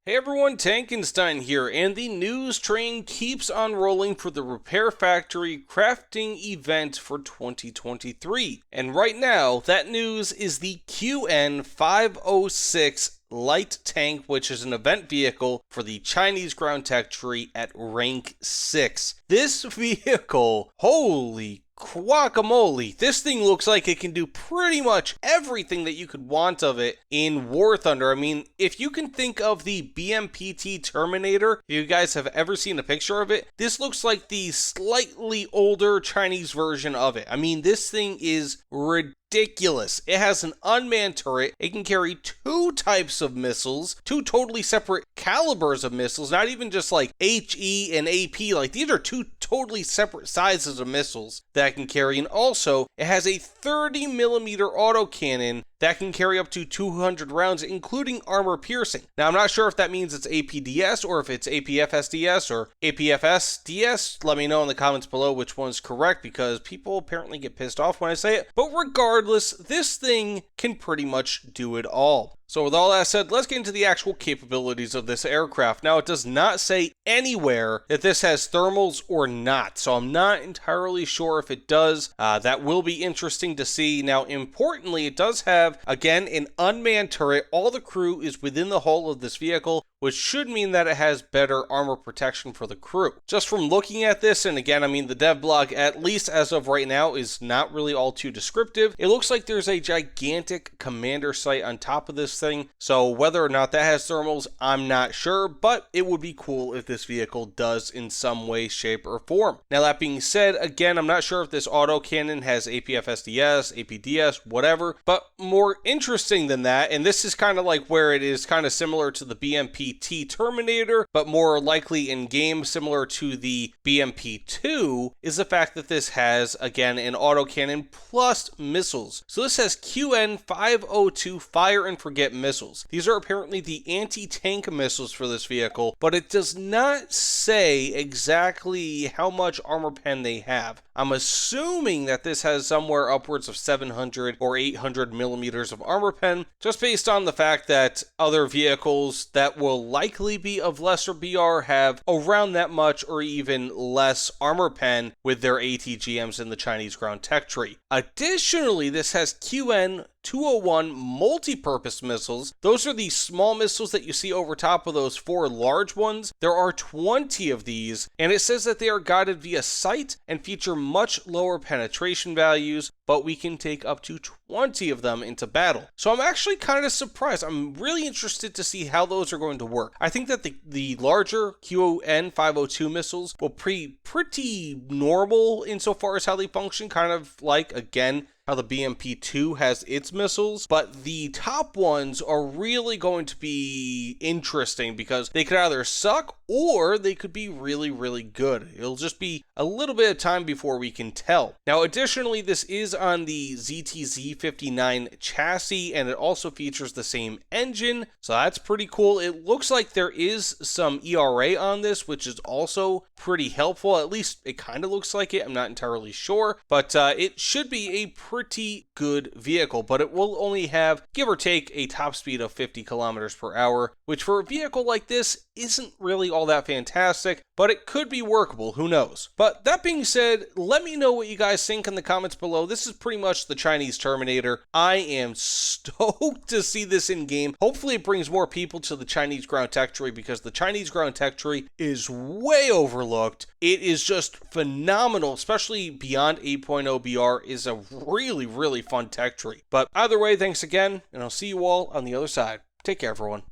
Hey everyone, Tankenstein here, and the news train keeps on rolling for the Repair Factory crafting event for 2023. And right now, that news is the QN506 light tank, which is an event vehicle for the Chinese ground tech tree at rank 6. This vehicle, holy guacamole, this thing looks like it can do pretty much everything that you could want of it in War Thunder. I mean, if you can think of the BMPT Terminator, if you guys have ever seen a picture of it, this looks like the slightly older Chinese version of it. I mean, this thing is ridiculous. It has an unmanned turret. It can carry two types of missiles, two totally separate calibers of missiles, not even just like HE and AP. Like, these are two totally separate sizes of missiles that it can carry. And also, it has a 30mm autocannon that can carry up to 200 rounds, including armor piercing. Now, I'm not sure if that means it's APDS or if it's APFSDS or APFSDS. Let me know in the comments below which one's correct, because people apparently get pissed off when I say it. But regardless, this thing can pretty much do it all. So with all that said, let's get into the actual capabilities of this aircraft. Now, it does not say anywhere that this has thermals or not, so I'm not entirely sure if it does. That will be interesting to see. Now, importantly, it does have, again, an unmanned turret. All the crew is within the hull of this vehicle, which should mean that it has better armor protection for the crew. Just from looking at this, and again, I mean, the dev blog, at least as of right now, is not really all too descriptive. It looks like there's a gigantic commander sight on top of this thing, so whether or not that has thermals, I'm not sure, but it would be cool if this vehicle does in some way, shape, or form. Now, that being said, again, I'm not sure if this autocannon has APFSDS, APDS, whatever, but more interesting than that, and this is kind of like where it is kind of similar to the BMP Terminator, but more likely in game similar to the BMP-2, is the fact that this has, again, an autocannon plus missiles. So this has QN502 fire and forget missiles. These are apparently the anti-tank missiles for this vehicle, but it does not say exactly how much armor pen they have. I'm assuming that this has somewhere upwards of 700 or 800 millimeters of armor pen, just based on the fact that other vehicles that will likely be of lesser BR have around that much or even less armor pen with their ATGMs in the Chinese ground tech tree. Additionally, this has QN201 multi-purpose missiles. Those are the small missiles that you see over top of those four large ones. There are 20 of these, and it says that they are guided via sight and feature much lower penetration values, but we can take up to 20 of them into battle. So I'm actually kind of surprised. I'm really interested to see how those are going to work. I think that the larger QN502 missiles will be pretty normal insofar as how they function, kind of like, again, how the BMP-2 has its missiles, but the top ones are really going to be interesting because they could either suck or they could be really, really good. It'll just be a little bit of time before we can tell. Now, additionally, this is on the ZTZ-59 chassis, and it also features the same engine, so that's pretty cool. It looks like there is some ERA on this, which is also pretty helpful. At least it kind of looks like it. I'm not entirely sure, but it should be a pretty good vehicle, but it will only have, give or take, a top speed of 50 kilometers per hour, which for a vehicle like this isn't really all that fantastic, but it could be workable, who knows. But that being said, let me know what you guys think in the comments below. This is pretty much the Chinese Terminator. I am stoked to see this in game. Hopefully it brings more people to the Chinese ground tech tree, because the Chinese ground tech tree is way overlooked. It is just phenomenal, especially beyond 8.0 BR is a really, really fun tech tree. But either way, thanks again, and I'll see you all on the other side. Take care, everyone.